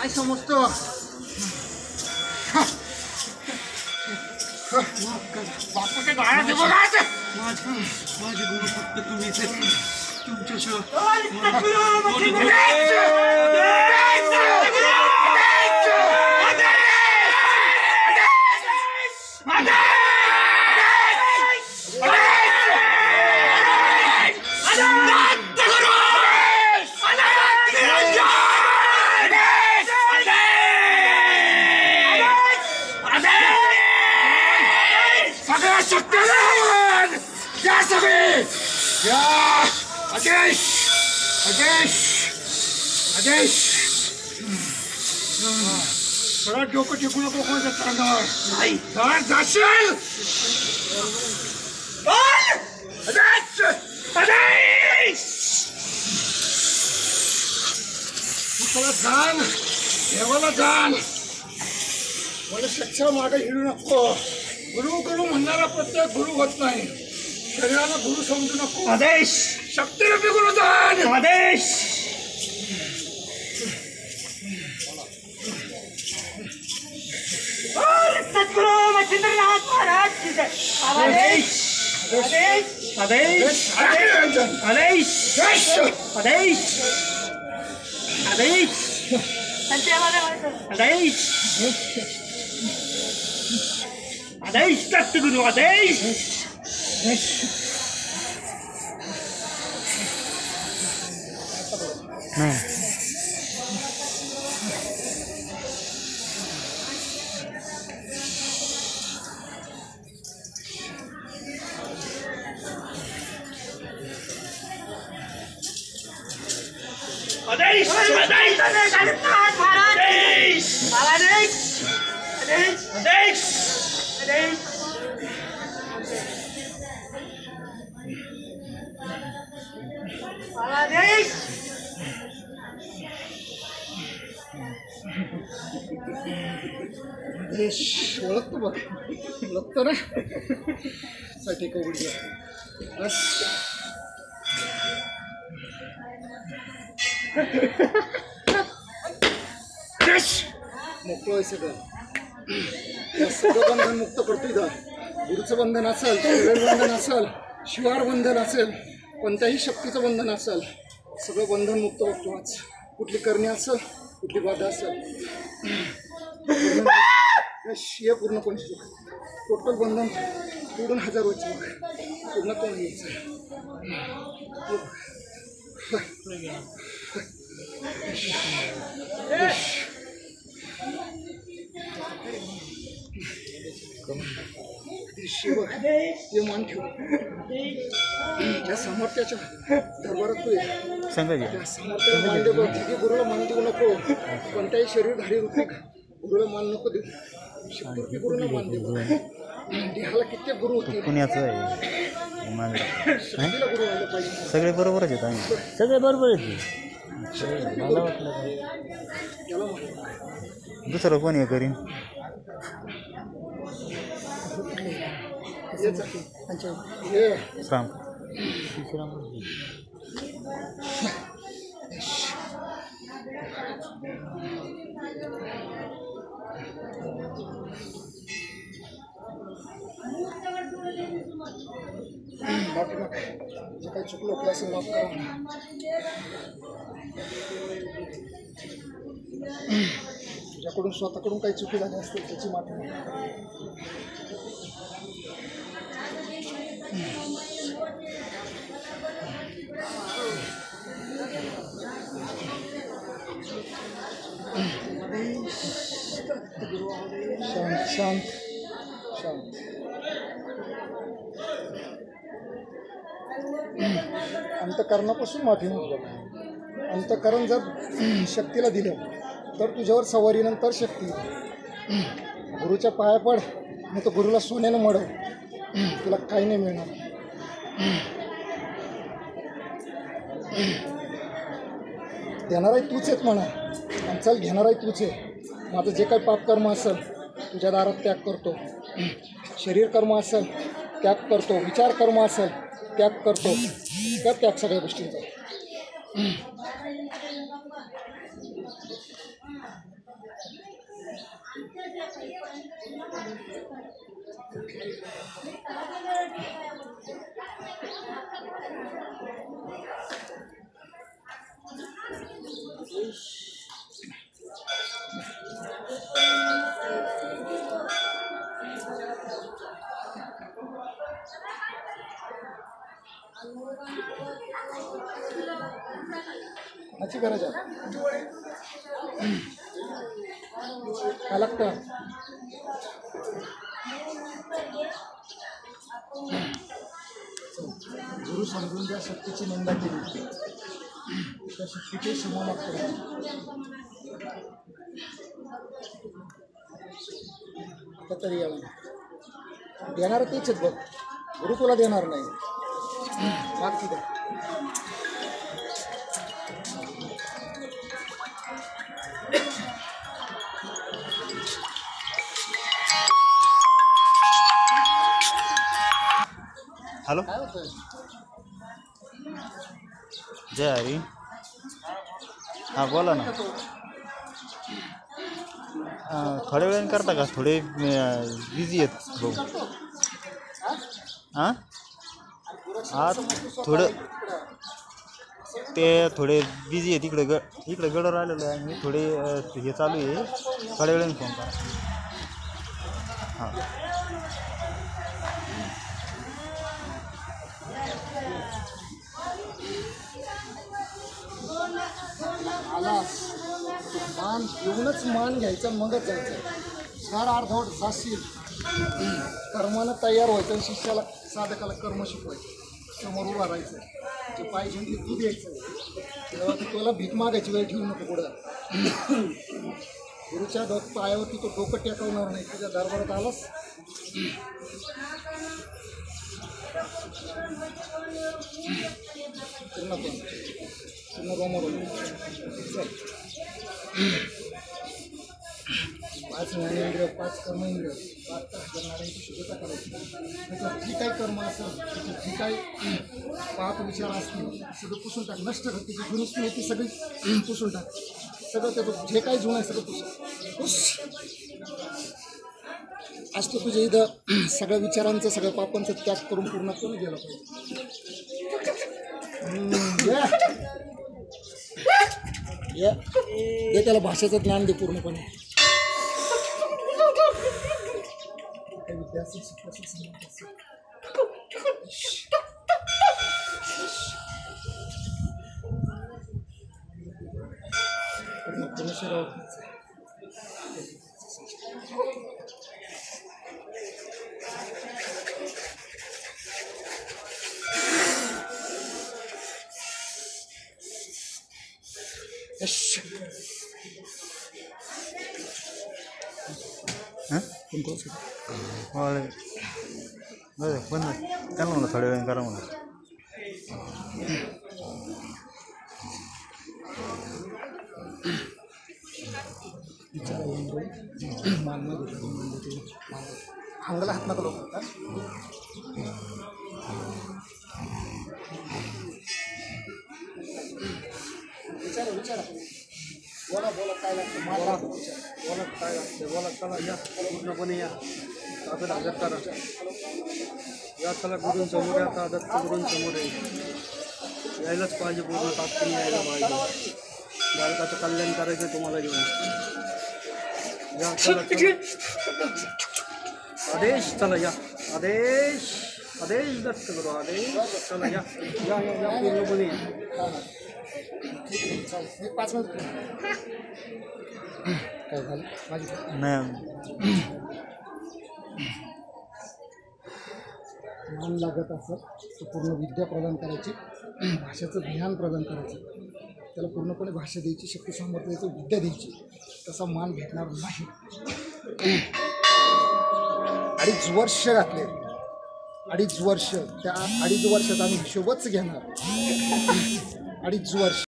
काय समजतो बापूच्या गाळ्यात बघायचं माझे गुरु फक्त तुम्हीच तुमच्याशिवाय आदेश आदेश आदेश थोडा डोकं टेकू नको कोणत्या तोंडावर नाही जाशील आदेश आदेश तुला जाण देवाला जाण मला शिक्षा मागे हिडू नको गुरु गुरु म्हणणारा प्रत्येक गुरु होत नाही शरीराला गुरु समजू नको आदेश शक्तीरूपी गुरुदान आदेश सद्गुरु मच्छिंद्रनाथ महाराज की जय आदेश आदेश आदेश आदेश आदेश आदेश आदेश आदेश सद्गुरु आदेश आदेश आदेश जगन्नाथ महाराज आदेश आदेश आदेश आदेश आदेश आदेश आदेश ओळखतो बघ ओळखतो ना साठी कवडी बस मोकळं आहे सगळं सगळं बंधन मुक्त करतो इथं गुरुचं बंधन असेल शरीर बंधन असेल शिवार बंधन असेल कोणत्याही शक्तीचं बंधन असेल सगळं बंधन मुक्त करतो आज कुठली करणी असेल कुठली बाधा असेल ये पूर्ण कोणती टोटल बंधन तोडून हजार व्हायचं पूर्ण कोण यायचं शिव ते मान ठेव त्या सामर्थ्याच्या दरबारात तू ये त्या सामर्थ्याला मान दे बघ की गुरुला मान देऊ नको कोणत्याही शरीरधारी रूपी गुरुला मान नको देऊ शक्ती गुरुला मान दे बघ देहाला कित्येक गुरु होते पुण्याचं आहे शक्तीला गुरु आलं पाहिजे सगळे बरोबरच आहेत आम्ही सगळे बरोबर आहेत मला वाटलं त्याला मान दुसरं कोण हे करीन सांग माफी माग जे काही चुकलो की असं माफ करा तुझ्याकडून स्वतःकडून काही चुकी झाली असतील त्याची माफी माग शांत शांत शांत अंतःकरणापासून माफी मागतो अंतःकरण जर शक्तीला दिलं तर तुझ्यावर सवारीनंतर शक्ती गुरुच्या पाया पड नाही तर गुरुला सोन्यानं मडव तुला काही नाही मिळणार देणाराही तूच आहेत म्हणा आणि चल घेणाराही तूच आहे माझं जे काही पापकर्म असेल तुझ्या दारात त्याग करतो शरीर कर्म असेल त्याग करतो विचार कर्म असेल त्याग करतो त्याग सगळ्या गोष्टींचा याची गरज आहे काय लागतं गुरु समजून ज्या शक्तीची निंदा केली त्या शक्तीचे क्षमा मागतो आता तरी या देणार तेच आहेत बघ गुरु तुला देणार नाही माग ठीक आहे हॅलो काय होतं जय हरी हां बोला ना थोड्या वेळाने करता का थोडे बिझी आहेत भाऊ हां आज थोडं ते थोडे बिझी आहे इकडे गडवर आलेलो आहे मी थोडे हे चालू आहे थोड्या वेळाने फोन करा हां आलास मान घेऊनच मान घ्यायचा मगच जायचं सर अर्धवट जाशील कर्मानं तयार व्हायचं आणि शिष्याला साधकाला कर्म शिकवायचं समोर उभा राहायचं जे पाहिजे ते तू द्यायचं तेव्हा तुला भीक मागायची वेळ ठेवू नको पुढं गुरुच्या पायावरती तो डोकं टेकवणार नाही तुझ्या दरबारात आलास पूर्ण पण पूर्ण रोमर पाच ज्ञानेंद्रिय 5 कर्मेंद्रिय 5 तास करणाऱ्यांची शुद्धता करायची त्याचं जे काही कर्म असेल त्याचे जे काही पाप विचार असतील सगळं पुसून टाक नष्ट कर त्याची जुनी आहे ती सगळी पुसून टाक सगळं त्याचं जे काही जुनं आहे सगळं पुस आज तो तुझ्या इथं सगळ्या विचारांचं सगळ्या पापांचं त्याग करून पूर्णपणे गेलं पाहिजे दे त्याला भाषेचं ज्ञान दे पूर्णपणे बरं पण त्यांना म्हणलं थोड्या वेळाने करा म्हणून अंगाला हात नका लोक विचारा विचारा बोला बोला काय लागतं मला बोला काय लागते बोला चला या पूर्णपणे या ताब्यात हजर करा या चला गुरूंसमोर या ताब्यात गुरूंसमोर आहे यायलाच पाहिजे पूर्ण ताकदीने यायला पाहिजे बालकाचं कल्याण करायचं तुम्हाला घेऊन या चला आदेश चला या आदेश आदेश दत्त करू आदेश चला या या या या पूर्णपणे या एक 5 मिनिट काय झालं माझी नाही मान लागत असत तर पूर्ण विद्या प्रदान करायची भाषेचं ज्ञान प्रदान करायचं त्याला पूर्णपणे भाषा द्यायची शक्ती सामर्थ्य द्यायचं विद्या द्यायची तसा मान भेटणार नाही 2.5 वर्ष घातले 2.5 वर्ष त्या 2.5 वर्षात आम्ही हिशोबच घेणार 2.5 वर्ष